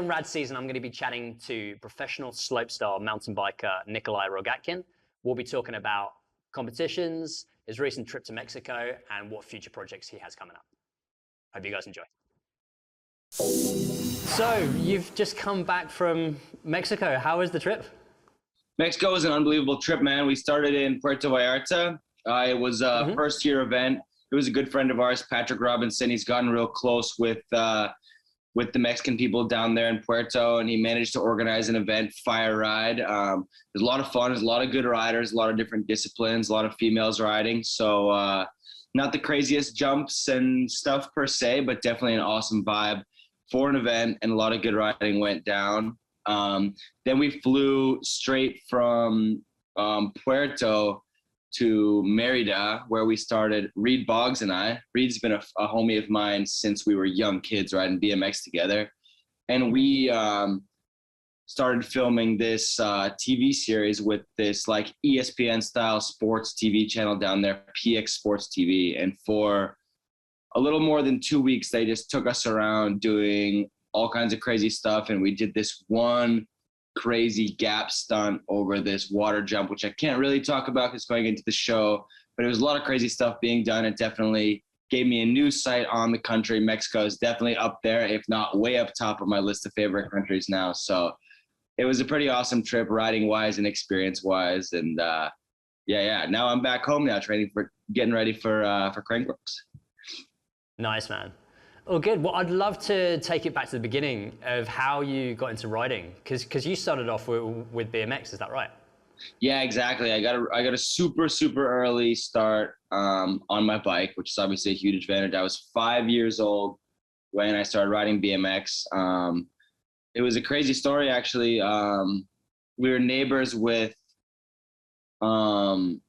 on Rad Season, I'm going to be chatting to professional slopestyle mountain biker Nicholi Rogatkin. We'll be talking about competitions, his recent trip to Mexico, and what future projects he has coming up. Hope you guys enjoy. So, you've just come back from Mexico. How was the trip? Mexico was an unbelievable trip, man. We started in Puerto Vallarta. It was a first-year event. It was a good friend of ours, Patrick Robinson. He's gotten real close with the Mexican people down there in Puerto, and he managed to organize an event, Fire Ride. It was a lot of fun. There's a lot of good riders, a lot of different disciplines, a lot of females riding. So not the craziest jumps and stuff per se, but definitely an awesome vibe for an event, and a lot of good riding went down. Then we flew straight from Puerto to Merida, where we started, Reed Boggs and I. Reed's been a homie of mine since we were young kids riding BMX together. And we started filming this TV series with this like ESPN style sports TV channel down there, PX Sports TV. And for a little more than 2 weeks, they just took us around doing all kinds of crazy stuff. And we did this one crazy gap stunt over this water jump, which I can't really talk about because going into the show, but it was a lot of crazy stuff being done. It definitely gave me a new sight on the country. Mexico is definitely up there, if not way up top of my list of favorite countries now. So it was a pretty awesome trip, riding wise and experience wise. And yeah. Now I'm back home now, getting ready for Crankworks. Nice, man. Oh, good. Well, I'd love to take it back to the beginning of how you got into riding, because you started off with BMX, is that right? Yeah, exactly. I got a super early start on my bike, which is obviously a huge advantage. I was 5 years old when I started riding BMX. It was a crazy story, actually. We were neighbors with one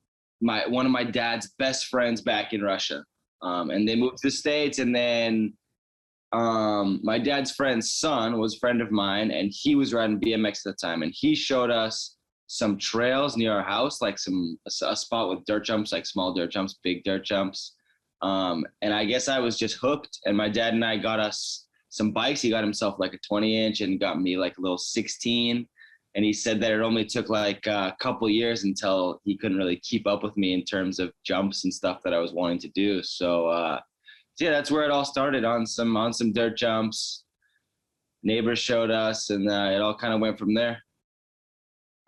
of my dad's best friends back in Russia, and they moved to the States, and then my dad's friend's son was a friend of mine, and he was riding BMX at the time, and he showed us some trails near our house, like a spot with dirt jumps, like small dirt jumps, big dirt jumps. And I guess I was just hooked, and my dad and I got us some bikes. He got himself like a 20-inch and got me like a little 16. And he said that it only took like a couple years until he couldn't really keep up with me in terms of jumps and stuff that I was wanting to do. So yeah, that's where it all started, on some dirt jumps. Neighbors showed us, and it all kind of went from there.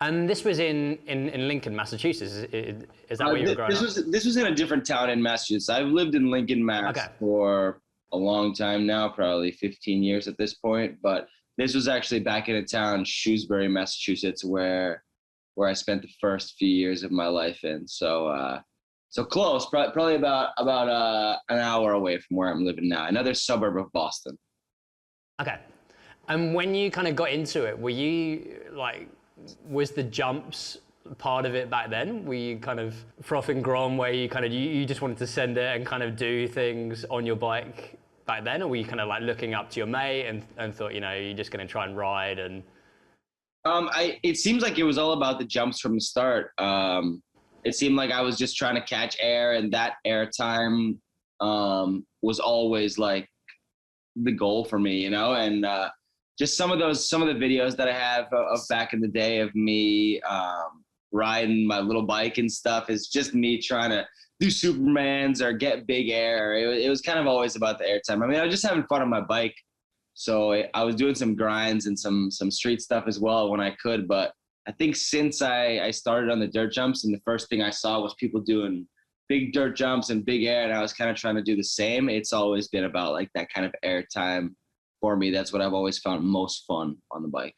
And this was in Lincoln, Massachusetts. Is that where you were growing up? This was in a different town in Massachusetts. I've lived in Lincoln, Mass for a long time now, probably 15 years at this point. But this was actually back in a town, Shrewsbury, Massachusetts, where I spent the first few years of my life in. So close, probably about an hour away from where I'm living now, another suburb of Boston. Okay. And when you kind of got into it, were you like, was the jumps part of it back then? Were you kind of froth and grom where you kind of, you just wanted to send it and kind of do things on your bike back then? Or were you kind of like looking up to your mate and thought, you're just going to try and ride? And it seems like it was all about the jumps from the start. It seemed like I was just trying to catch air, and that air time was always like the goal for me, and just some of the videos that I have of back in the day of me riding my little bike and stuff is just me trying to do Supermans or get big air. It was kind of always about the air time. I mean, I was just having fun on my bike. So I was doing some grinds and some street stuff as well when I could, but I think since I started on the dirt jumps, and the first thing I saw was people doing big dirt jumps and big air, and I was kind of trying to do the same. It's always been about like that kind of air time for me. That's what I've always found most fun on the bike.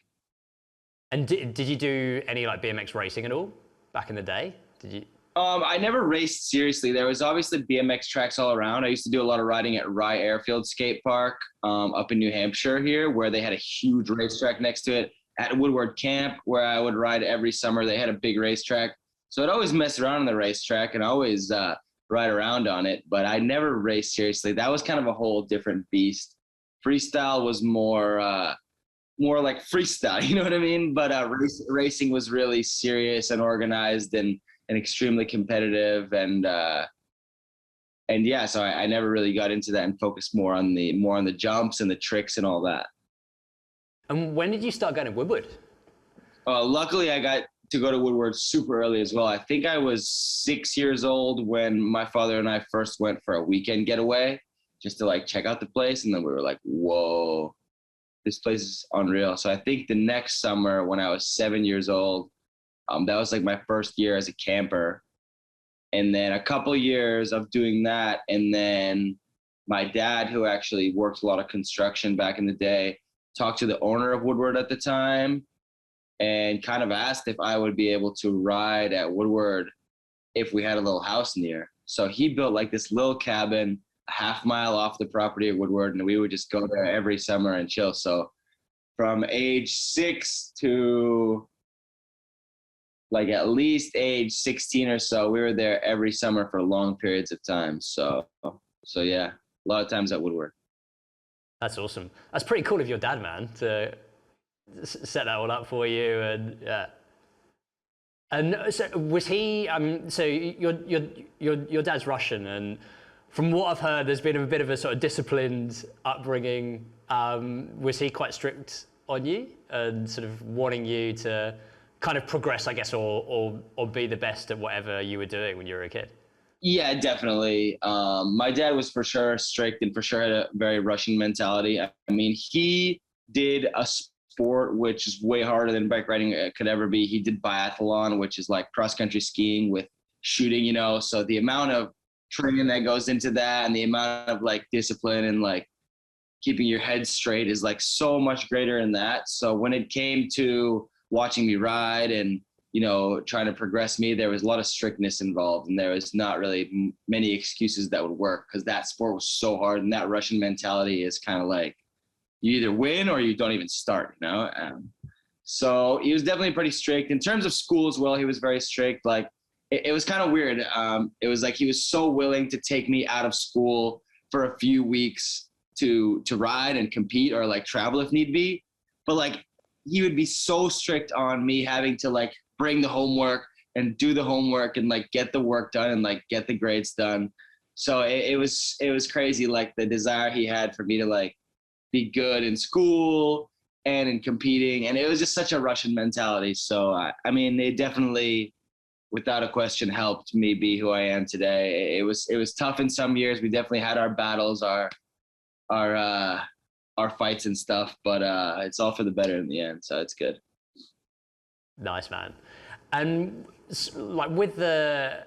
And did you do any like BMX racing at all back in the day? Did you? I never raced seriously. There was obviously BMX tracks all around. I used to do a lot of riding at Rye Airfield Skate Park up in New Hampshire here, where they had a huge racetrack next to it. At Woodward Camp, where I would ride every summer, they had a big racetrack. So I'd always mess around on the racetrack and always ride around on it, but I never raced seriously. That was kind of a whole different beast. Freestyle was more like freestyle, you know what I mean? But racing was really serious and organized and extremely competitive. And yeah, so I never really got into that and focused more on the jumps and the tricks and all that. And when did you start going to Woodward? Luckily, I got to go to Woodward super early as well. I think I was 6 years old when my father and I first went for a weekend getaway just to like check out the place. And then we were like, whoa, this place is unreal. So I think the next summer when I was 7 years old, that was like my first year as a camper. And then a couple years of doing that. And then my dad, who actually worked a lot of construction back in the day, talked to the owner of Woodward at the time and kind of asked if I would be able to ride at Woodward if we had a little house near. So he built like this little cabin a half mile off the property of Woodward, and we would just go there every summer and chill. So from age 6 to like at least age 16 or so, we were there every summer for long periods of time. So yeah, a lot of times at Woodward. That's awesome. That's pretty cool of your dad, man, to set that all up for you. And yeah. And so was he? So your dad's Russian, and from what I've heard, there's been a bit of a sort of disciplined upbringing. Was he quite strict on you and sort of wanting you to kind of progress, I guess, or be the best at whatever you were doing when you were a kid? Yeah, definitely. My dad was for sure strict and for sure had a very Russian mentality. I mean, he did a sport which is way harder than bike riding could ever be. He did biathlon, which is like cross-country skiing with shooting, you know. So the amount of training that goes into that and the amount of like discipline and like keeping your head straight is like so much greater in that. So when it came to watching me ride and, you know, trying to progress me, there was a lot of strictness involved, and there was not really many excuses that would work because that sport was so hard, and that Russian mentality is kind of like you either win or you don't even start, you know? So he was definitely pretty strict. In terms of school as well, he was very strict. Like it was kind of weird. It was like he was so willing to take me out of school for a few weeks to ride and compete or like travel if need be. But like he would be so strict on me having to like bring the homework and do the homework and like get the work done and like get the grades done. So it was crazy, like the desire he had for me to like be good in school and in competing. And it was just such a Russian mentality. So, I mean, they definitely, without a question, helped me be who I am today. It was tough in some years. We definitely had our battles, our fights and stuff, but it's all for the better in the end. So it's good. Nice, man. And like with the,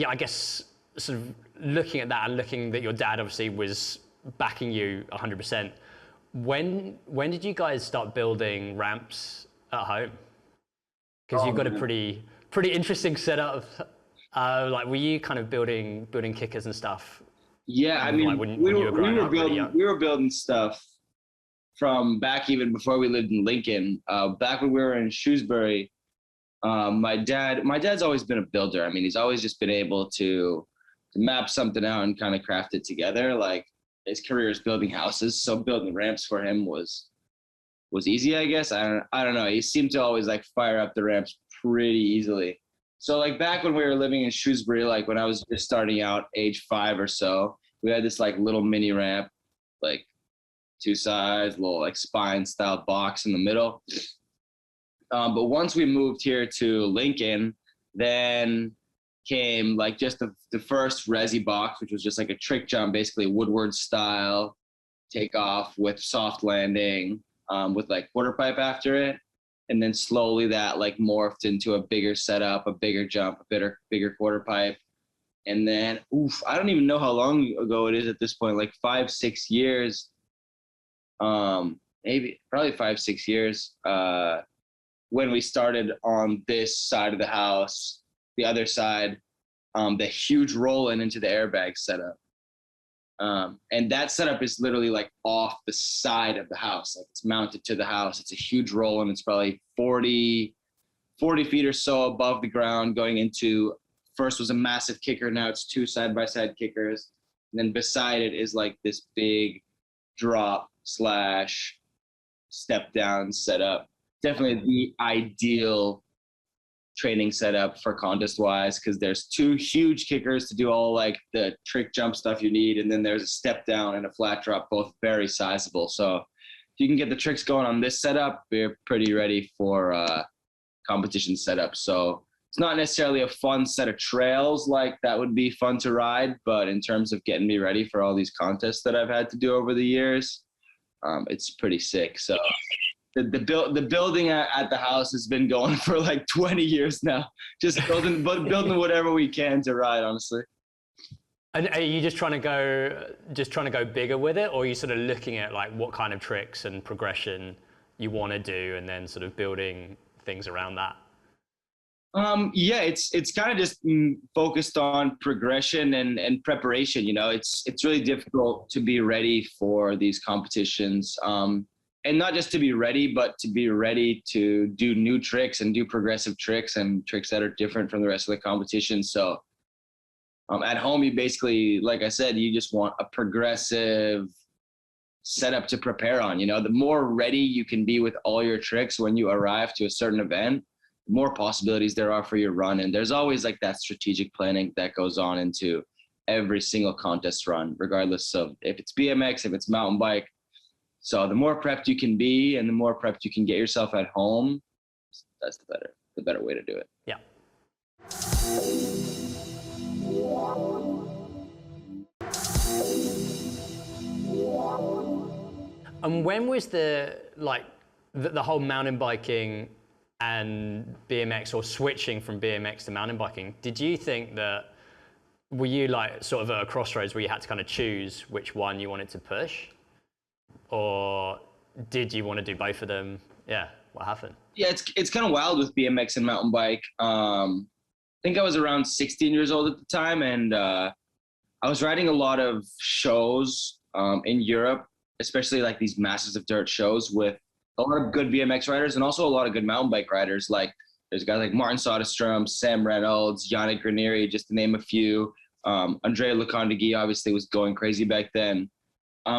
I guess sort of looking at that and looking that your dad obviously was backing you 100%. When did you guys start building ramps at home? Because you've got a pretty interesting setup. Like, were you kind of building kickers and stuff? Yeah, I mean, like we were building stuff from back even before we lived in Lincoln. Back when we were in Shrewsbury, my dad's always been a builder. I mean, he's always just been able to map something out and kind of craft it together. Like his career is building houses, so building ramps for him was easy, I guess. I don't know. He seemed to always like fire up the ramps pretty easily. So like back when we were living in Shrewsbury, like when I was just starting out, age 5 or so, we had this like little mini ramp, like 2 sides, little like spine style box in the middle. But once we moved here to Lincoln, then came like just the first resi box, which was just like a trick jump, basically Woodward style takeoff with soft landing, with like quarter pipe after it. And then slowly that like morphed into a bigger setup, a bigger jump, a bigger quarter pipe. And then, I don't even know how long ago it is at this point, like 5-6 years, maybe probably 5-6 years, when we started on this side of the house. The other side, the huge roll-in into the airbag setup. And that setup is literally like off the side of the house. Like it's mounted to the house. It's a huge roll-in. It's probably 40 feet or so above the ground going into, first was a massive kicker. Now it's 2 side-by-side kickers. And then beside it is like this big drop / step down setup. Definitely the ideal training setup for contest wise, because there's 2 huge kickers to do all like the trick jump stuff you need, and then there's a step down and a flat drop, both very sizable. So you can get the tricks going on this setup, we're pretty ready for competition setup. So it's not necessarily a fun set of trails like that would be fun to ride, but in terms of getting me ready for all these contests that I've had to do over the years, it's pretty sick. So the building at the house has been going for like 20 years now, just building whatever we can to ride, honestly. And are you just trying to go bigger with it, or are you sort of looking at like what kind of tricks and progression you want to do, and then sort of building things around that? Yeah, it's kind of just focused on progression and preparation. You know, it's really difficult to be ready for these competitions, and not just to be ready, but to be ready to do new tricks and do progressive tricks and tricks that are different from the rest of the competition. So at home, you basically, like I said, you just want a progressive setup to prepare on. You know, the more ready you can be with all your tricks when you arrive to a certain event, the more possibilities there are for your run. And there's always like that strategic planning that goes on into every single contest run, regardless of if it's BMX, if it's mountain bike. So the more prepped you can be and the more prepped you can get yourself at home, that's the better way to do it. Yeah. And when was the whole mountain biking and BMX, or switching from BMX to mountain biking, did you think that, were you like sort of at a crossroads where you had to kind of choose which one you wanted to push? Or did you want to do both of them? Yeah, what happened? Yeah, it's kind of wild with BMX and mountain bike. I think I was around 16 years old at the time, and I was riding a lot of shows in Europe, especially like these masses of dirt shows with a lot of good BMX riders and also a lot of good mountain bike riders. Like there's guys like Martin Soderstrom, Sam Reynolds, Yannick Granieri, just to name a few. Andrea Lecondegui obviously was going crazy back then.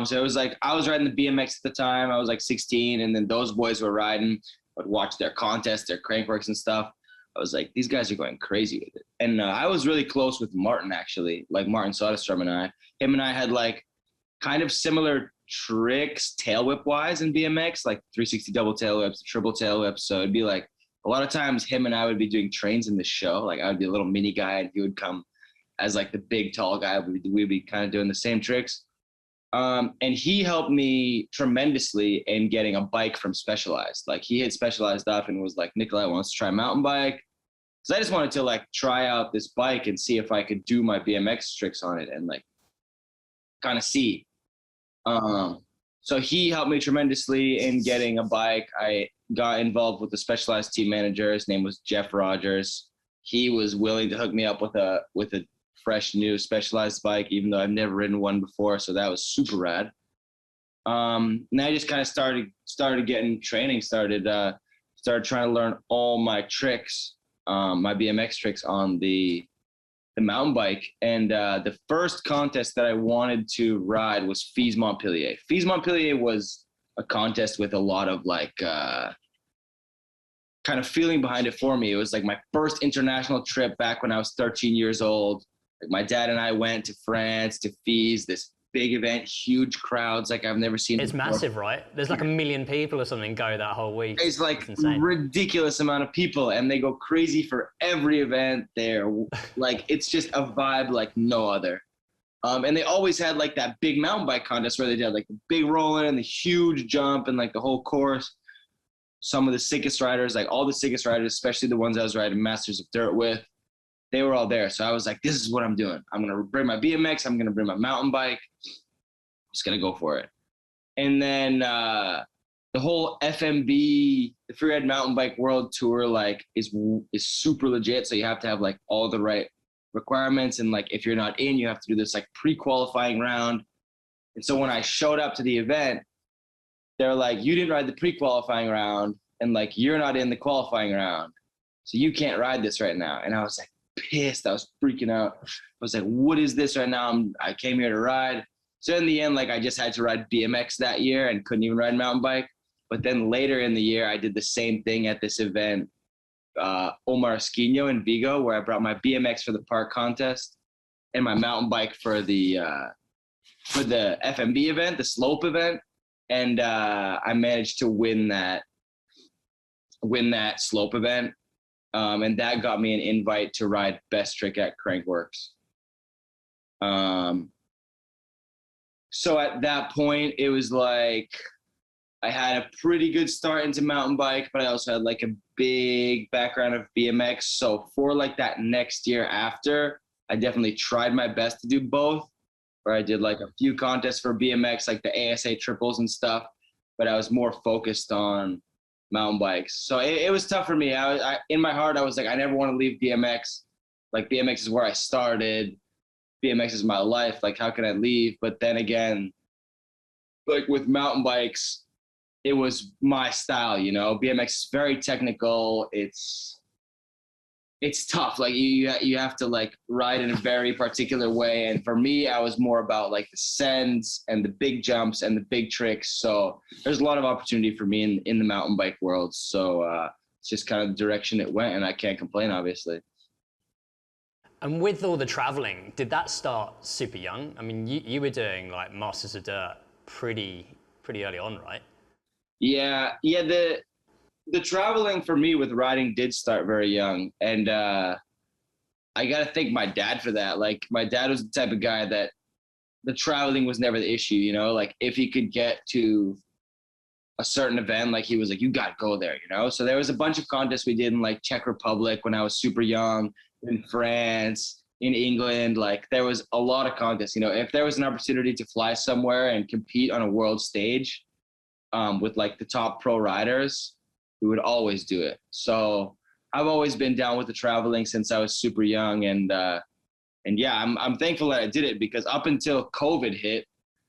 So it was like, I was riding the BMX at the time. I was like 16, and then those boys were riding. I'd watch their contests, their crankworks and stuff. I was like, these guys are going crazy with it. And I was really close with Martin, actually, like Martin Soderstrom and I. Him and I had like kind of similar tricks tail whip wise in BMX, like 360 double tail whips, triple tail whips. So it'd be like a lot of times him and I would be doing trains in the show. Like I would be a little mini guy and he would come as like the big tall guy. We'd be kind of doing the same tricks. And he helped me tremendously in getting a bike from Specialized. Like he had Specialized up and was like, Nicholi wants to try a mountain bike. So I just wanted to like try out this bike and see if I could do my BMX tricks on it and like kind of see. So he helped me tremendously in getting a bike. I got involved with the Specialized team manager. His name was Jeff Rogers. He was willing to hook me up with a fresh new Specialized bike, even though I've never ridden one before. So that was super rad. And I just kind of started getting training, started trying to learn all my tricks, my BMX tricks on the mountain bike. And the first contest that I wanted to ride was Fils Montpellier. Fils Montpellier was a contest with a lot of like kind of feeling behind it for me. It was like my first international trip back when I was 13 years old. Like my dad and I went to France, to Fils, this big event, huge crowds like I've never seen It's before. Massive, right? There's like 1 million people or something go that whole week. It's like ridiculous amount of people, and they go crazy for every event there. Like it's just a vibe like no other. And they always had like that big mountain bike contest where they did like the big roll-in and the huge jump and like the whole course. Some of the sickest riders, like all the sickest riders, especially the ones I was riding Masters of Dirt with, they were all there. So I was like, this is what I'm doing. I'm going to bring my BMX. I'm going to bring my mountain bike. I'm just going to go for it. And then the whole FMB, the Freeride Mountain Bike World Tour, like is super legit. So you have to have like all the right requirements. And like, if you're not in, you have to do this like pre-qualifying round. And so when I showed up to the event, they're like, you didn't ride the pre-qualifying round. And like, you're not in the qualifying round. So you can't ride this right now. And I was like, pissed. I was freaking out. I was like, what is this right now? I came here to ride. So in the end, like I just had to ride BMX that year and couldn't even ride mountain bike. But then later in the year, I did the same thing at this event, Omar Esquino in Vigo, where I brought my BMX for the park contest and my mountain bike for the FMB event, the slope event. and I managed to win that slope event. And that got me an invite to ride best trick at Crankworx. So at that point, it was like I had a pretty good start into mountain bike, but I also had like a big background of BMX. So for like that next year after, I definitely tried my best to do both, where I did like a few contests for BMX, like the ASA triples and stuff, but I was more focused on mountain bikes. So it was tough for me. I in my heart, I was like, I never want to leave BMX. Like BMX is where I started. BMX is my life. Like, how can I leave? But then again, like with mountain bikes, it was my style, you know. BMX is very technical. It's tough. Like you have to like ride in a very particular way. And for me, I was more about like the sends and the big jumps and the big tricks. So there's a lot of opportunity for me in the mountain bike world. So it's just kind of the direction it went, and I can't complain, obviously. And with all the traveling, did that start super young? I mean, you were doing like Masters of Dirt pretty early on, right? Yeah. The traveling for me with riding did start very young, and I got to thank my dad for that. Like, my dad was the type of guy that the traveling was never the issue, you know. Like, if he could get to a certain event, like, he was like, you got to go there, you know. So there was a bunch of contests we did in like Czech Republic when I was super young, in France, in England. Like, there was a lot of contests, you know. If there was an opportunity to fly somewhere and compete on a world stage with like the top pro riders, we would always do it. So I've always been down with the traveling since I was super young. And yeah, I'm thankful that I did it, because up until COVID hit,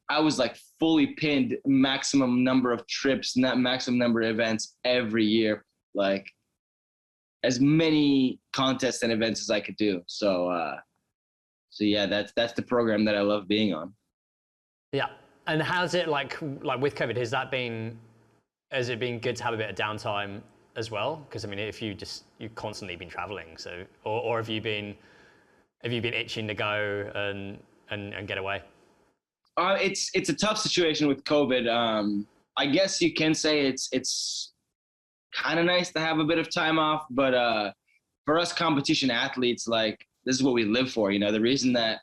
I was like fully pinned maximum number of trips, not maximum number of events every year, like as many contests and events as I could do. So yeah, that's the program that I love being on. Yeah. And how's it like with COVID, has it been good to have a bit of downtime as well? Because I mean, if you've constantly been traveling, so or have you been itching to go and get away? It's a tough situation with COVID. I guess you can say it's kind of nice to have a bit of time off, but for us competition athletes, like, this is what we live for. You know, the reason that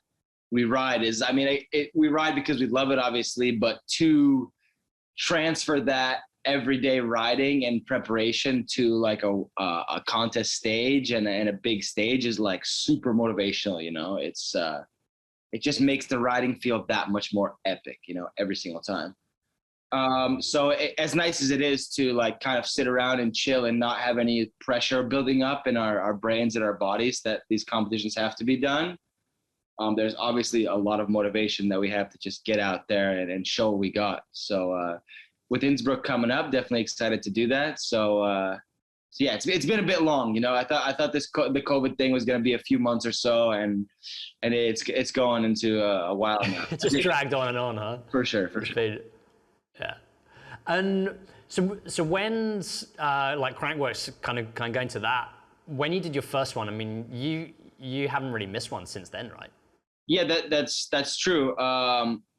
we ride is, I mean, we ride because we love it, obviously, but to transfer that everyday riding and preparation to like a contest stage and a big stage is like super motivational, you know. It just makes the riding feel that much more epic, you know, every single time. So as nice as it is to like kind of sit around and chill and not have any pressure building up in our brains and our bodies that these competitions have to be done, there's obviously a lot of motivation that we have to just get out there and show what we got. So with Innsbruck coming up, definitely excited to do that. So yeah, it's been a bit long, you know. I thought the COVID thing was going to be a few months or so, and it's going into a while now. It just dragged on, huh? For sure. Yeah. And so when's like Crankworx kind of going to that? When you did your first one, I mean, you haven't really missed one since then, right? Yeah, that's true.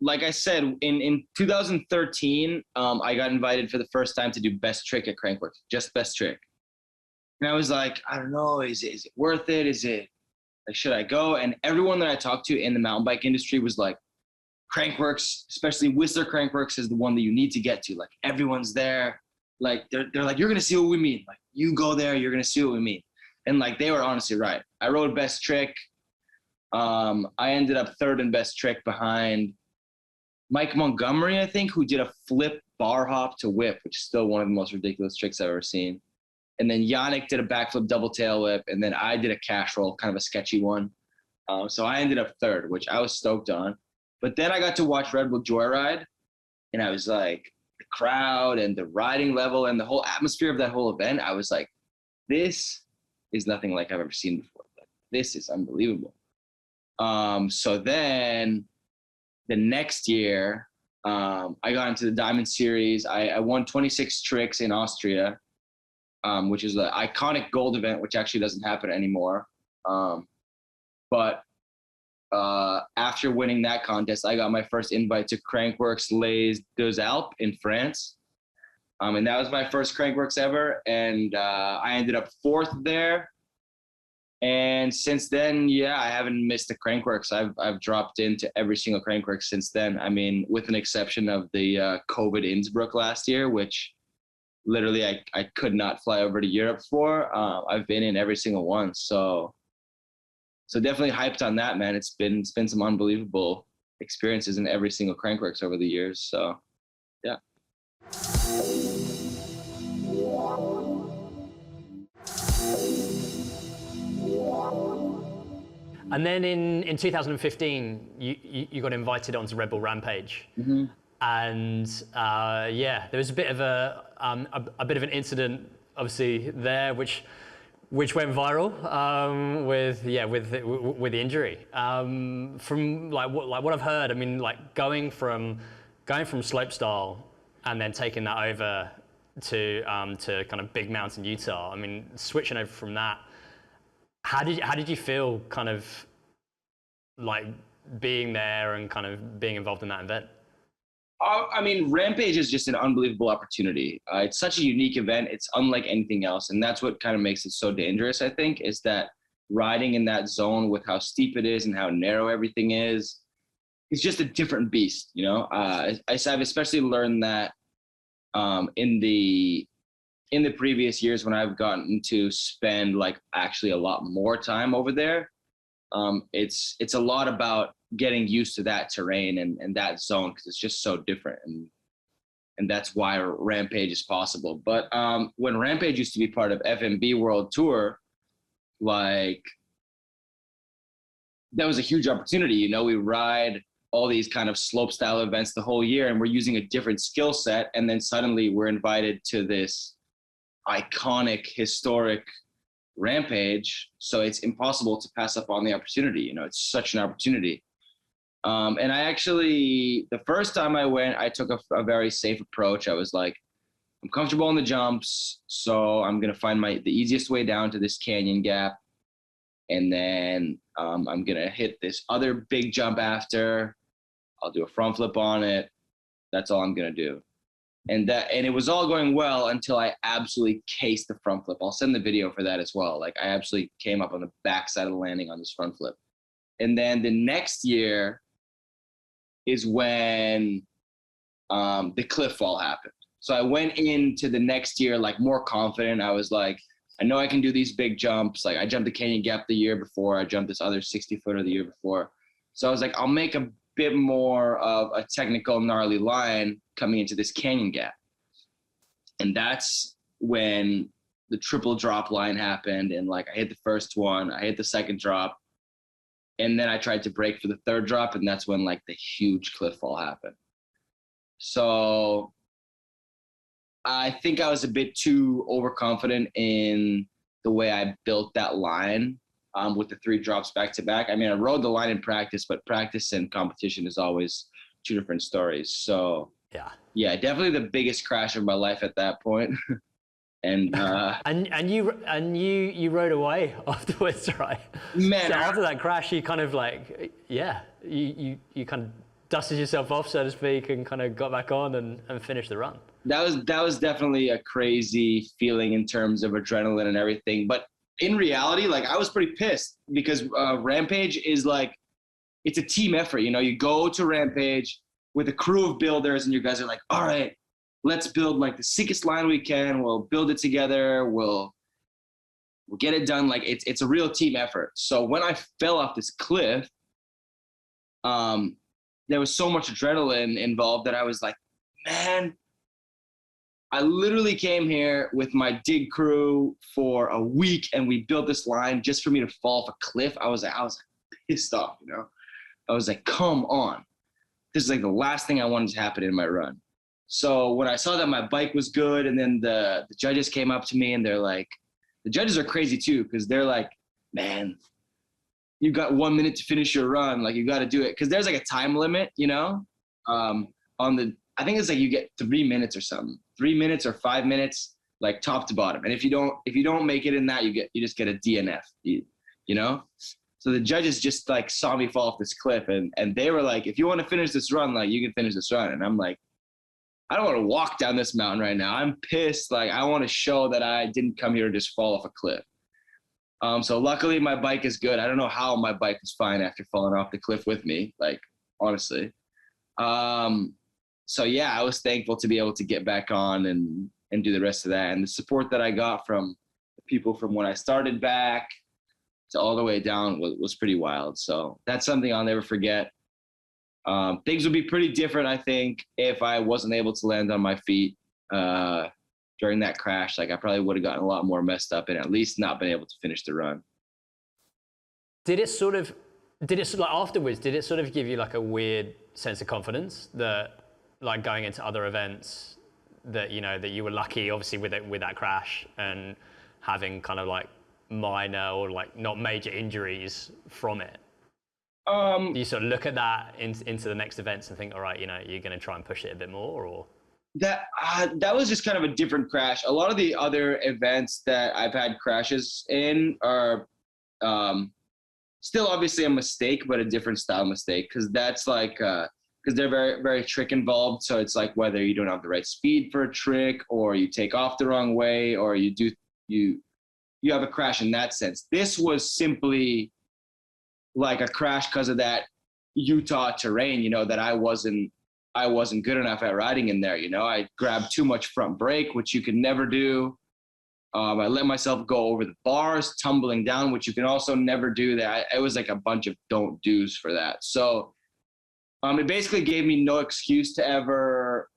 Like I said, in 2013, I got invited for the first time to do best trick at Crankworx, just best trick. And I was like, I don't know, is it worth it? Is it like, should I go? And everyone that I talked to in the mountain bike industry was like, Crankworx, especially Whistler Crankworx, is the one that you need to get to. Like, everyone's there. Like, they're like, you're gonna see what we mean. Like, you go there, you're gonna see what we mean. And like, they were honestly right. I rode best trick. I ended up third in best trick behind Mike Montgomery, I think, who did a flip bar hop to whip, which is still one of the most ridiculous tricks I've ever seen. And then Yannick did a backflip double tail whip, and then I did a cash roll, kind of a sketchy one. So I ended up third, which I was stoked on. But then I got to watch Red Bull Joyride, and I was like, the crowd and the riding level and the whole atmosphere of that whole event, I was like, this is nothing like I've ever seen before. Like, this is unbelievable. So then the next year, I got into the Diamond Series. I won 26 tricks in Austria, which is the iconic gold event, which actually doesn't happen anymore. But after after winning that contest, I got my first invite to Crankworx Les Deux Alpes in France. And that was my first Crankworx ever. And I ended up 4th there. And since then, yeah, I haven't missed a Crankworx. I've dropped into every single Crankworx since then. I mean, with an exception of the COVID Innsbruck last year, which literally I could not fly over to Europe for. I've been in every single one. So definitely hyped on that, man. It's been some unbelievable experiences in every single Crankworx over the years. So yeah. And then in 2015, you got invited onto Red Bull Rampage. Mm-hmm. And yeah, there was a bit of a bit of an incident, obviously there, which went viral with the injury. From what I've heard, I mean, like going from slopestyle and then taking that over to kind of Big Mountain Utah. I mean, switching over from that. How did you feel, kind of like being there and kind of being involved in that event? I mean, Rampage is just an unbelievable opportunity. It's such a unique event. It's unlike anything else. And that's what kind of makes it so dangerous, I think, is that riding in that zone with how steep it is and how narrow everything is, it's just a different beast, you know? I've especially learned that in the previous years when I've gotten to spend like actually a lot more time over there. It's a lot about getting used to that terrain and that zone, because it's just so different, and that's why Rampage is possible. But when Rampage used to be part of FMB World Tour, like that was a huge opportunity. You know, we ride all these kind of slope style events the whole year, and we're using a different skill set, and then suddenly we're invited to this iconic, historic Rampage. So it's impossible to pass up on the opportunity. You know, it's such an opportunity. And I actually, the first time I went, I took a very safe approach. I was like, I'm comfortable in the jumps, so I'm going to find the easiest way down to this canyon gap. And then I'm going to hit this other big jump after. I'll do a front flip on it. That's all I'm going to do. And it was all going well until I absolutely cased the front flip. I'll send the video for that as well. Like, I absolutely came up on the backside of the landing on this front flip. And then the next year is when the cliff fall happened. So I went into the next year like more confident. I was like, I know I can do these big jumps. Like, I jumped the canyon gap the year before. I jumped this other 60-footer the year before. So I was like, I'll make a bit more of a technical gnarly line coming into this canyon gap. And that's when the triple drop line happened. And like, I hit the first one, I hit the second drop, and then I tried to break for the third drop. And that's when like the huge cliff fall happened. So I think I was a bit too overconfident in the way I built that line with the 3 drops back to back. I mean, I rode the line in practice, but practice and competition is always 2 different stories. So yeah, definitely the biggest crash of my life at that point. And you rode away afterwards, right? Man, so after that crash, you kind of like, you kind of dusted yourself off, so to speak, and kind of got back on and finished the run. That was definitely a crazy feeling in terms of adrenaline and everything. But in reality, like, I was pretty pissed because Rampage is like, it's a team effort. You know, you go to Rampage with a crew of builders, and you guys are like, all right, let's build like the sickest line we can. We'll build it together. We'll get it done. Like, it's a real team effort. So when I fell off this cliff, there was so much adrenaline involved that I was like, man, I literally came here with my dig crew for a week, and we built this line just for me to fall off a cliff. I was pissed off, you know? I was like, come on. This is like the last thing I wanted to happen in my run. So when I saw that my bike was good, and then the judges came up to me, and they're like, the judges are crazy too, because they're like, man, you got 1 minute to finish your run. Like, you got to do it. Because there's like a time limit, you know, I think it's like you get 3 minutes or something, 3 minutes or 5 minutes, like top to bottom. And if you don't make it in that, you just get a DNF, you know? So the judges just like saw me fall off this cliff, and they were like, if you want to finish this run, like you can finish this run. And I'm like, I don't want to walk down this mountain right now. I'm pissed. Like I want to show that I didn't come here to just fall off a cliff. So luckily my bike is good. I don't know how my bike was fine after falling off the cliff with me, like honestly. So yeah, I was thankful to be able to get back on and do the rest of that. And the support that I got from the people from when I started back to all the way down was pretty wild. So that's something I'll never forget. Things would be pretty different, I think, if I wasn't able to land on my feet during that crash. Like I probably would have gotten a lot more messed up and at least not been able to finish the run. Did it like afterwards, did it sort of give you like a weird sense of confidence that like going into other events that, you know, that you were lucky obviously with that crash and having kind of like minor or like not major injuries from it? Do you sort of look at that into the next events and think, all right, you know, you're going to try and push it a bit more, or? That was just kind of a different crash. A lot of the other events that I've had crashes in are still obviously a mistake, but a different style mistake. Cause that's like, cause they're very, very trick involved. So it's like whether you don't have the right speed for a trick or you take off the wrong way or you have a crash in that sense. This was simply like a crash because of that Utah terrain, you know, that I wasn't good enough at riding in there. You know, I grabbed too much front brake, which you can never do. I let myself go over the bars, tumbling down, which you can also never do. That it was like a bunch of don't do's for that. So it basically gave me no excuse to ever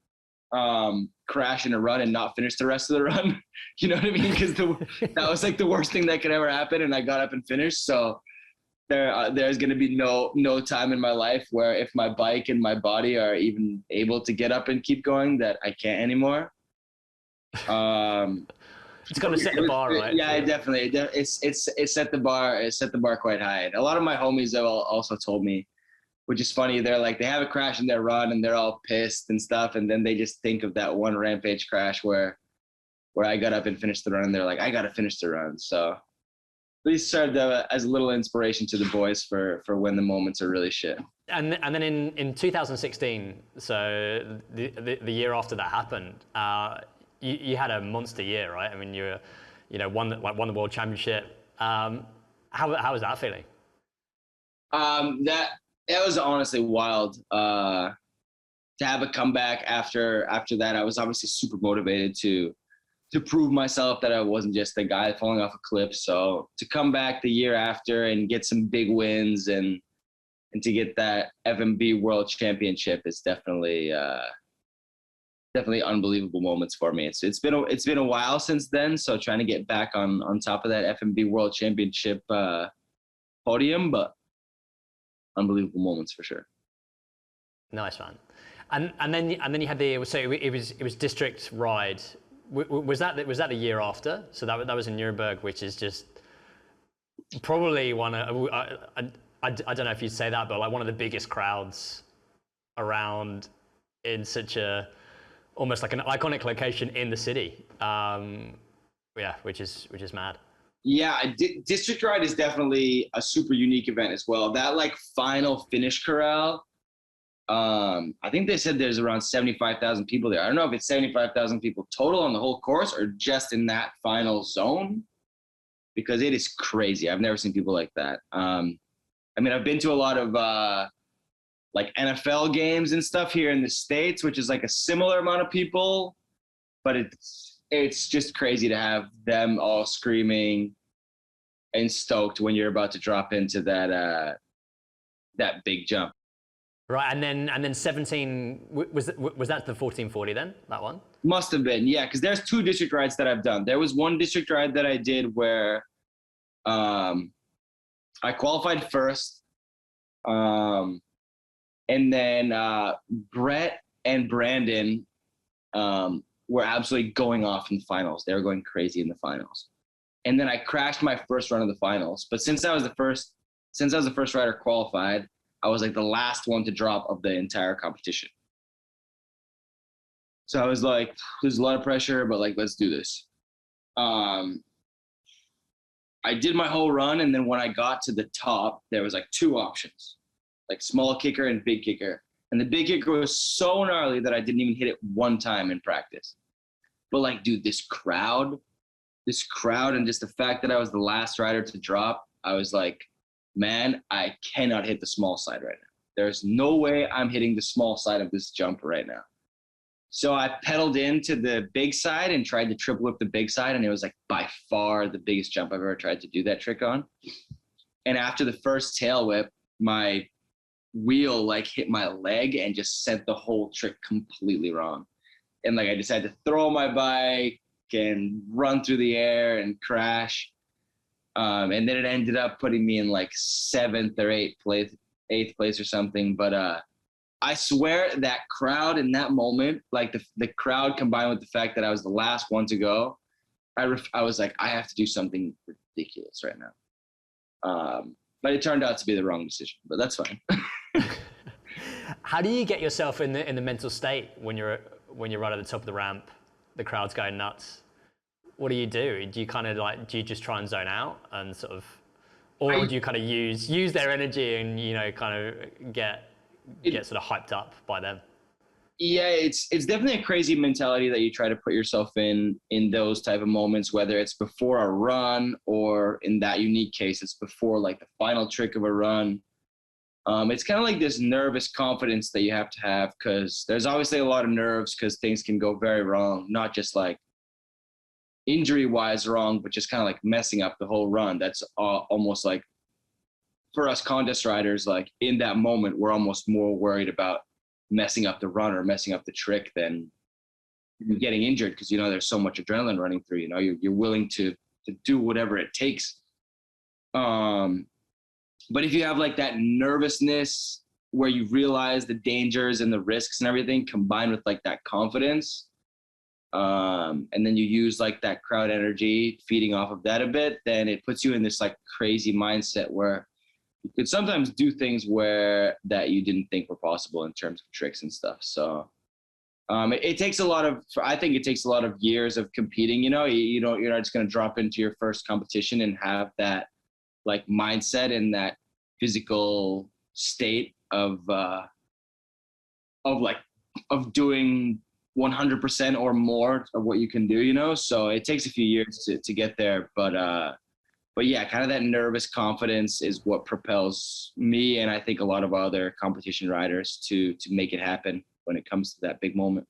crash in a run and not finish the rest of the run. You know what I mean? Because that was like the worst thing that could ever happen, and I got up and finished. So there's going to be no time in my life where if my bike and my body are even able to get up and keep going, that I can't anymore. It's going to set the bar, right? Yeah, definitely. It's set the bar. It set the bar quite high. And a lot of my homies have also told me, which is funny. They're like, they have a crash in their run and they're all pissed and stuff. And then they just think of that one Rampage crash where I got up and finished the run. And they're like, I got to finish the run. So at least served as a little inspiration to the boys for when the moments are really shit. And then in 2016, so the year after that happened, you had a monster year, right? I mean, won the World Championship. How was that feeling? That was honestly wild. To have a comeback after that, I was obviously super motivated to prove myself that I wasn't just a guy falling off a cliff. So to come back the year after and get some big wins and to get that FMB World Championship is definitely unbelievable moments for me. It's been a while since then. So trying to get back on top of that FMB World Championship podium, but unbelievable moments for sure. Nice, man. And then you had it was district ride. Was that the year after? So that was in Nuremberg, which is just probably one of I don't know if you'd say that, but like one of the biggest crowds around in such a almost like an iconic location in the city. Which is mad. Yeah, district ride is definitely a super unique event as well. That like final finish corral. I think they said there's around 75,000 people there. I don't know if it's 75,000 people total on the whole course or just in that final zone, because it is crazy. I've never seen people like that. I mean, I've been to a lot of like NFL games and stuff here in the States, which is like a similar amount of people, but it's just crazy to have them all screaming and stoked when you're about to drop into that big jump. Right, and then 17 was that the 1440 then, that one? Must have been, yeah, because there's 2 district rides that I've done. There was one district ride that I did where I qualified first, and then Brett and Brandon were absolutely going off in the finals. They were going crazy in the finals, and then I crashed my first run of the finals. But since I was the first rider qualified, I was like the last one to drop of the entire competition. So I was like, there's a lot of pressure, but like, let's do this. I did my whole run, and then when I got to the top, there was like 2 options, like small kicker and big kicker. And the big kicker was so gnarly that I didn't even hit it one time in practice. But like, dude, this crowd, and just the fact that I was the last rider to drop, I was like, man, I cannot hit the small side right now. There's no way I'm hitting the small side of this jump right now. So I pedaled into the big side and tried to triple whip the big side. And it was like by far the biggest jump I've ever tried to do that trick on. And after the first tail whip, my wheel like hit my leg and just sent the whole trick completely wrong. And like I just had to throw my bike and run through the air and crash. And then it ended up putting me in like 7th or 8th place or something. But I swear that crowd in that moment, like the crowd combined with the fact that I was the last one to go, I was like, I have to do something ridiculous right now. But it turned out to be the wrong decision, but that's fine. How do you get yourself in the mental state when you're right at the top of the ramp, the crowd's going nuts? What do you do? Do you kind of like, do you just try and zone out and sort of, or do you kind of use their energy and, you know, kind of get sort of hyped up by them? Yeah, it's definitely a crazy mentality that you try to put yourself in those type of moments, whether it's before a run or in that unique case, it's before like the final trick of a run. It's kind of like this nervous confidence that you have to have, because there's obviously a lot of nerves because things can go very wrong, not just like injury wise wrong, but just kind of like messing up the whole run. That's almost like, for us contest riders, like in that moment, we're almost more worried about messing up the run or messing up the trick than getting injured, because, you know, there's so much adrenaline running through, you know, you're willing to do whatever it takes. But if you have like that nervousness where you realize the dangers and the risks and everything combined with like that confidence, and then you use like that crowd energy feeding off of that a bit, then it puts you in this like crazy mindset where you could sometimes do things that you didn't think were possible in terms of tricks and stuff. So it takes a lot of, I think it takes a lot of years of competing, you know, you're not just going to drop into your first competition and have that like mindset and that physical state of doing 100% or more of what you can do, you know? So it takes a few years to get there, but yeah, kind of that nervous confidence is what propels me, and I think a lot of other competition riders to make it happen when it comes to that big moment.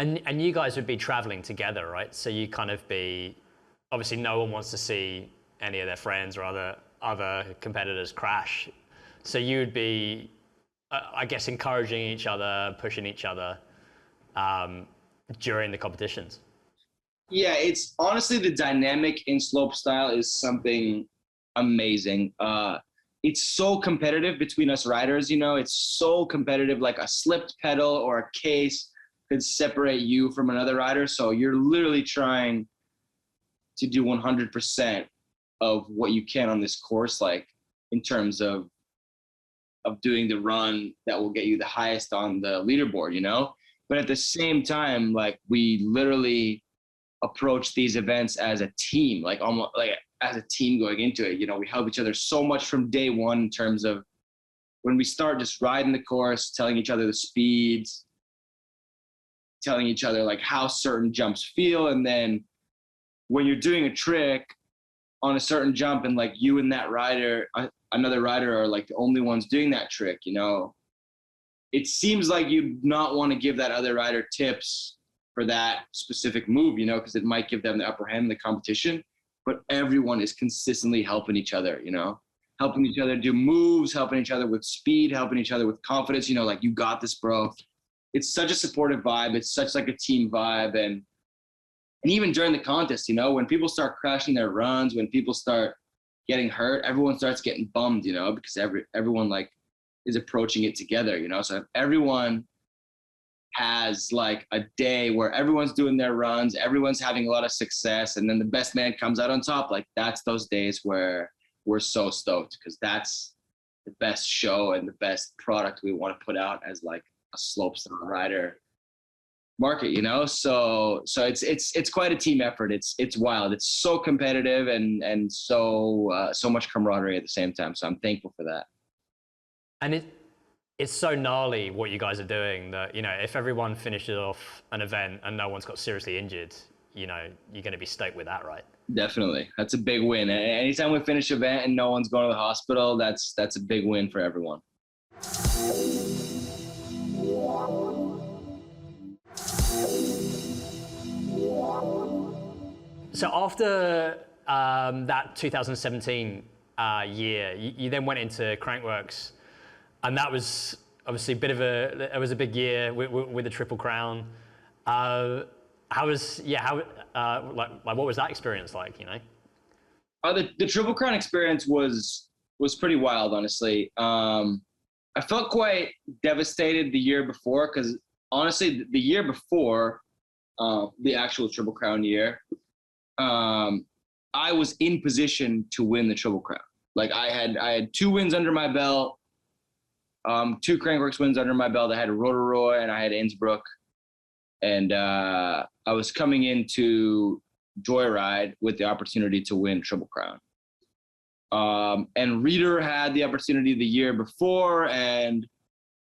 And you guys would be traveling together, right? So you kind of be, obviously no one wants to see any of their friends or other competitors crash. So you would be, I guess, encouraging each other, pushing each other during the competitions. Yeah, it's honestly, the dynamic in slopestyle is something amazing. It's so competitive between us riders, you know, it's so competitive, like a slipped pedal or a case could separate you from another rider. So you're literally trying to do 100% of what you can on this course, like in terms of doing the run that will get you the highest on the leaderboard, you know? But at the same time, like we literally approach these events as a team, like almost like as a team going into it. You know, we help each other so much from day one in terms of when we start just riding the course, telling each other the speeds, telling each other like how certain jumps feel. And then when you're doing a trick on a certain jump and like you and that rider, another rider are like the only ones doing that trick, you know, it seems like you not want to give that other rider tips for that specific move, you know, because it might give them the upper hand in the competition, but everyone is consistently helping each other, you know, helping each other do moves, helping each other with speed, helping each other with confidence, you know, like, you got this, bro. It's such a supportive vibe. It's such like a team vibe. And even during the contest, you know, when people start crashing their runs, when people start getting hurt, everyone starts getting bummed, you know, because everyone like is approaching it together, you know. So if everyone has like a day where everyone's doing their runs, everyone's having a lot of success, and then the best man comes out on top, like that's those days where we're so stoked, because that's the best show and the best product we want to put out as like a slopestyle rider. market, you know? So it's quite a team effort. It's wild. It's so competitive and so much camaraderie at the same time. So I'm thankful for that. And it's so gnarly what you guys are doing that, you know, if everyone finishes off an event and no one's got seriously injured, you know, you're going to be stoked with that, right? Definitely. That's a big win. Anytime we finish an event and no one's going to the hospital, that's a big win for everyone. So after that 2017 year, you then went into Crankworx, and that was obviously it was a big year with the Triple Crown. What was that experience like, you know? The Triple Crown experience was pretty wild, honestly. I felt quite devastated the year before because honestly, the year before the actual Triple Crown year, I was in position to win the Triple Crown. Like I had 2 wins under my belt, 2 Crankworx wins under my belt. I had Rotorua and I had Innsbruck, and I was coming into Joyride with the opportunity to win Triple Crown. And Reeder had the opportunity the year before, and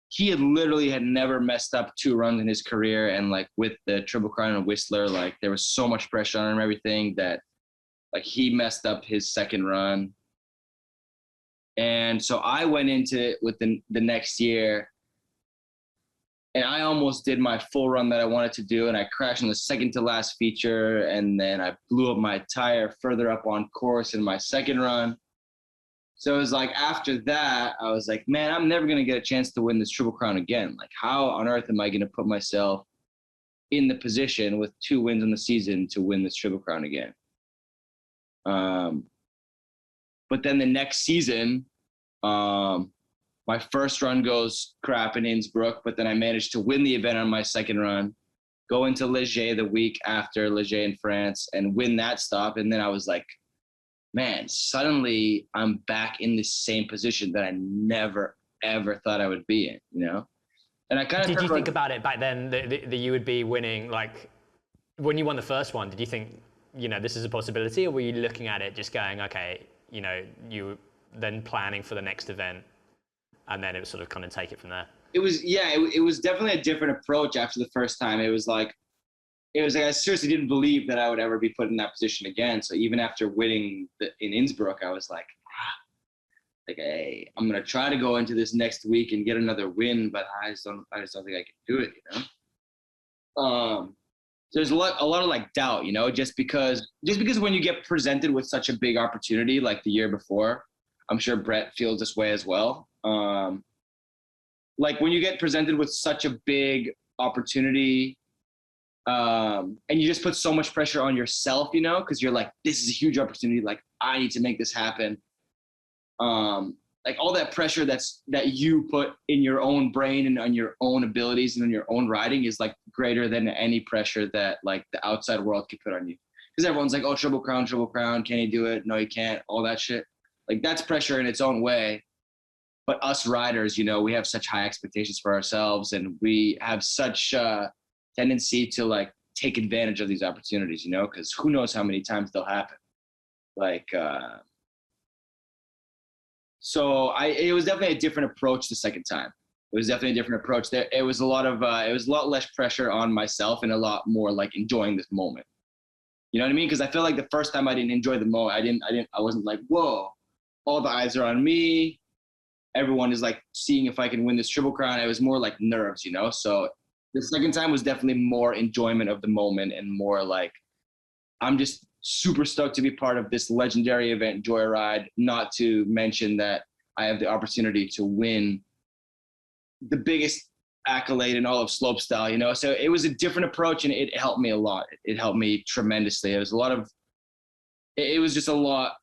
he had never messed up 2 runs in his career. And like with the Triple Crown and Whistler, like there was so much pressure on him and everything that like he messed up his second run. And so I went into it with the next year, and I almost did my full run that I wanted to do. And I crashed in the second to last feature. And then I blew up my tire further up on course in my second run. So it was like, after that, I was like, man, I'm never going to get a chance to win this Triple Crown again. Like, how on earth am I going to put myself in the position with 2 wins in the season to win this Triple Crown again? But then the next season, my first run goes crap in Innsbruck, but then I managed to win the event on my second run, go into Léger the week after Léger in France and win that stop. And then I was like, man, suddenly I'm back in the same position that I never, ever thought I would be in, you know? And I kind of Did you think about it back then that you would be winning, like when you won the first one, did you think, you know, this is a possibility, or were you looking at it just going, okay, you know, you then planning for the next event and then it was sort of kind of take it from there? It was definitely a different approach after the first time. It was like I seriously didn't believe that I would ever be put in that position again. So even after winning in Innsbruck, I was like, hey, I'm gonna try to go into this next week and get another win, but I just don't think I can do it, you know. So there's a lot of like doubt, you know, just because when you get presented with such a big opportunity like the year before, I'm sure Brett feels this way as well. Like when you get presented with such a big opportunity, and you just put so much pressure on yourself, you know, because you're like, this is a huge opportunity. Like I need to make this happen. Like all that pressure that you put in your own brain and on your own abilities and on your own riding is like greater than any pressure that like the outside world could put on you. Because everyone's like, oh, Triple Crown, can you do it? No, you can't. All that shit. Like that's pressure in its own way. But us riders, you know, we have such high expectations for ourselves, and we have such a tendency to like take advantage of these opportunities, you know, because who knows how many times they'll happen. Like, so it was definitely a different approach the second time. It was definitely a different approach. It was a lot less pressure on myself and a lot more like enjoying this moment. You know what I mean? Because I feel like the first time I didn't enjoy the moment. I wasn't like, whoa, all the eyes are on me. Everyone is like seeing if I can win this Triple Crown. It was more like nerves, you know? So the second time was definitely more enjoyment of the moment and more like, I'm just super stoked to be part of this legendary event, Joyride, not to mention that I have the opportunity to win the biggest accolade in all of slopestyle, you know? So it was a different approach, and it helped me a lot. It helped me tremendously. It was just a lot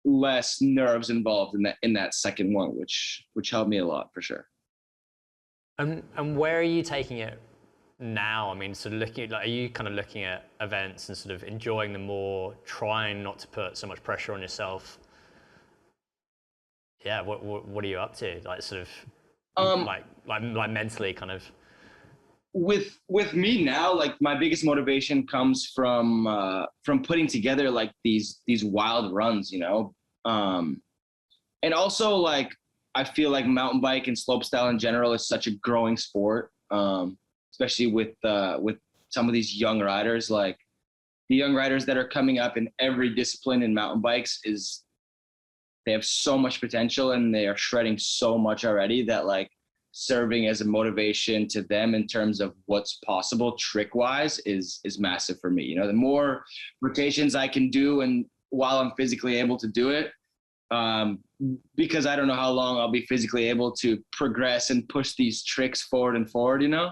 less nerves involved in that second one, which helped me a lot for sure. And where are you taking it now? I mean, sort of looking at, like, are you kind of looking at events and sort of enjoying them more, trying not to put so much pressure on yourself? Yeah, what are you up to? Like sort of like mentally kind of. with me now, like my biggest motivation comes from putting together like these wild runs, you know. And also like I feel like mountain bike and slopestyle in general is such a growing sport, especially with some of these young riders. Like the young riders that are coming up in every discipline in mountain bikes they have so much potential and they are shredding so much already that like serving as a motivation to them in terms of what's possible trick wise is massive for me. You know, the more rotations I can do and while I'm physically able to do it, because I don't know how long I'll be physically able to progress and push these tricks forward and forward, you know,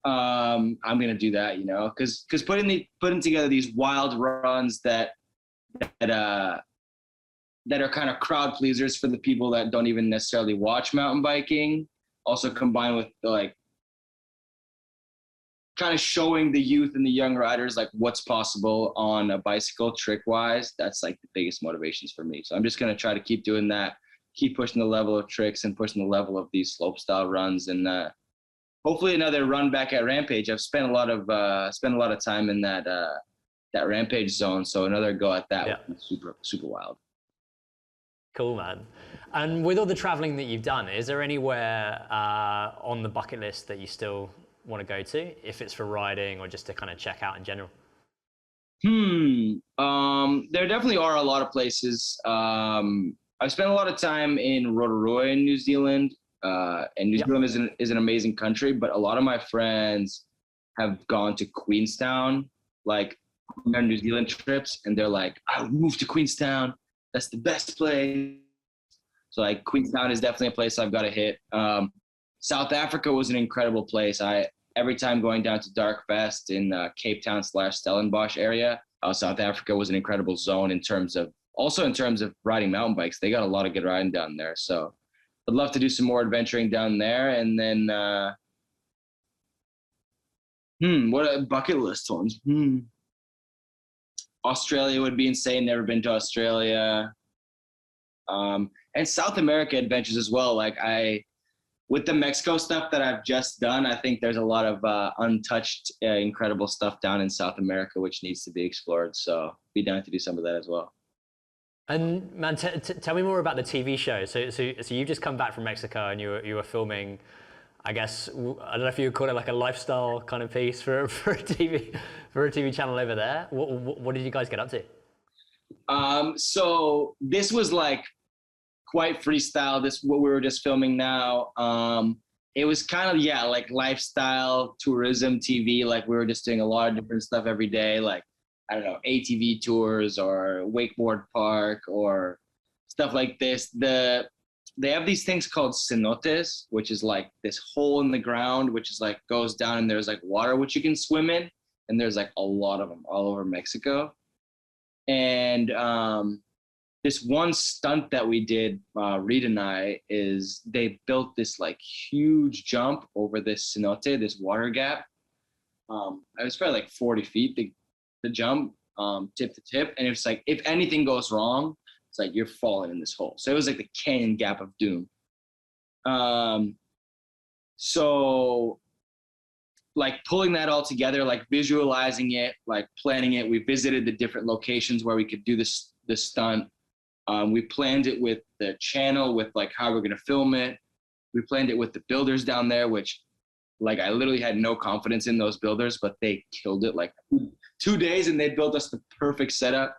I'm going to do that, you know, cause putting together these wild runs that are kind of crowd pleasers for the people that don't even necessarily watch mountain biking, also combined with like kind of showing the youth and the young riders like what's possible on a bicycle trick wise. That's like the biggest motivations for me. So I'm just going to try to keep doing that, keep pushing the level of tricks and pushing the level of these slope style runs, and hopefully another run back at Rampage. I've spent a lot of time in that Rampage zone, so another go at that would be super, super wild. Cool, man. And with all the traveling that you've done, is there anywhere on the bucket list that you still want to go to, if it's for riding or just to kind of check out in general? There definitely are a lot of places. I've spent a lot of time in Rotorua in New Zealand, and New Zealand is an amazing country, but a lot of my friends have gone to Queenstown, like on their New Zealand trips, and they're like, I would move to Queenstown. That's the best place. So like Queenstown is definitely a place I've got to hit. South Africa was an incredible place. Every time going down to Dark Fest in Cape Town / Stellenbosch area, South Africa was an incredible zone in terms of riding mountain bikes. They got a lot of good riding down there. So I'd love to do some more adventuring down there. And then, what a bucket list ones. Australia would be insane. Never been to Australia. And South America adventures as well. Like with the Mexico stuff that I've just done, I think there's a lot of untouched, incredible stuff down in South America, which needs to be explored. So be down to do some of that as well. And man, tell me more about the TV show. So you've just come back from Mexico and you were filming, I guess, I don't know if you would call it like a lifestyle kind of piece for a TV channel over there. What did you guys get up to? So this was like quite freestyle. This what we were just filming now. It was kind of like lifestyle tourism TV. Like we were just doing a lot of different stuff every day. Like I don't know, ATV tours or wakeboard park or stuff like this. They have these things called cenotes, which is like this hole in the ground, which is like goes down and there's like water which you can swim in, and there's like a lot of them all over Mexico. And this one stunt that we did, Reed and I, is they built this like huge jump over this cenote, this water gap. It was probably like 40 feet, the jump, tip to tip. And it's like, if anything goes wrong, it's like you're falling in this hole. So it was like the canyon gap of doom. So like pulling that all together, like visualizing it, like planning it. We visited the different locations where we could do this stunt. We planned it with the channel, with like how we're going to film it. We planned it with the builders down there, which like I literally had no confidence in those builders, but they killed it. Like 2 days and they built us the perfect setup.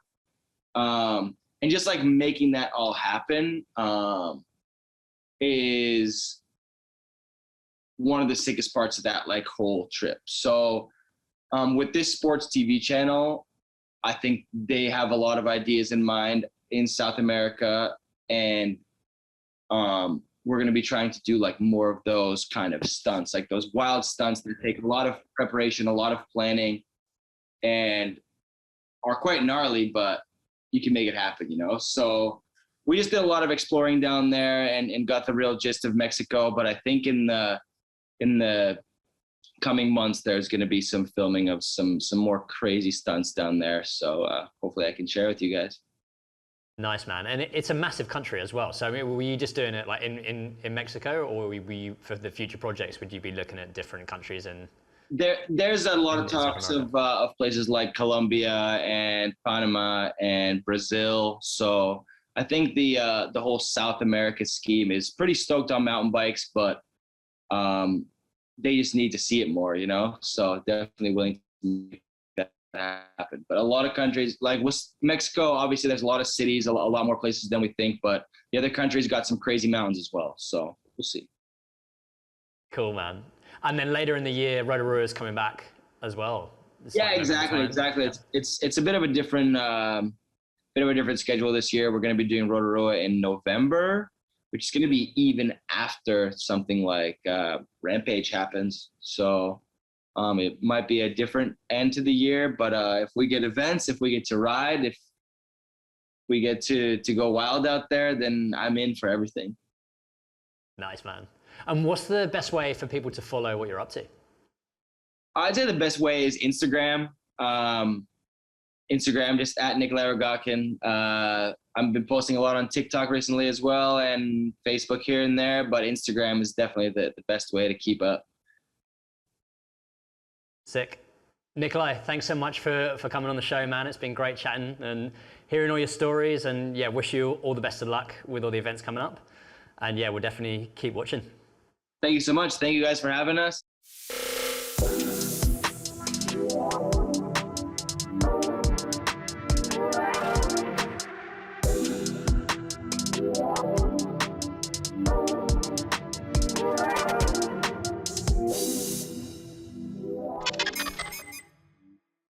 And just like making that all happen is one of the sickest parts of that like whole trip. So with this sports TV channel, I think they have a lot of ideas in mind in South America, and we're going to be trying to do like more of those kind of stunts, like those wild stunts that take a lot of preparation, a lot of planning, and are quite gnarly, but you can make it happen, you know? So we just did a lot of exploring down there and got the real gist of Mexico. But I think in the coming months, there's going to be some filming of some more crazy stunts down there. So hopefully I can share with you guys. Nice, man. And it's a massive country as well. So I mean, were you just doing it like in Mexico, or were you, for the future projects, would you be looking at different countries There's a lot of in South talks America? of places like Colombia and Panama and Brazil. So I think the whole South America scheme is pretty stoked on mountain bikes, but they just need to see it more, you know. So definitely willing to make that happen. But a lot of countries, like with Mexico, obviously there's a lot of cities, a lot more places than we think. But the other countries got some crazy mountains as well. So we'll see. Cool, man. And then later in the year, Rotorua is coming back as well. It's Yeah, like November time. exactly. Yeah. It's a bit of a different schedule this year. We're going to be doing Rotorua in November, which is going to be even after something like Rampage happens. So it might be a different end to the year, but if we get events, if we get to ride, if we get to go wild out there, then I'm in for everything. Nice, man. And what's the best way for people to follow what you're up to? I'd say the best way is Instagram. Instagram, just at Nicholi Rogatkin. I've been posting a lot on TikTok recently as well, and Facebook here and there, but Instagram is definitely the best way to keep up. Sick. Nicholi, thanks so much for coming on the show, man. It's been great chatting and hearing all your stories, and yeah, wish you all the best of luck with all the events coming up. And yeah, we'll definitely keep watching. Thank you so much. Thank you guys for having us.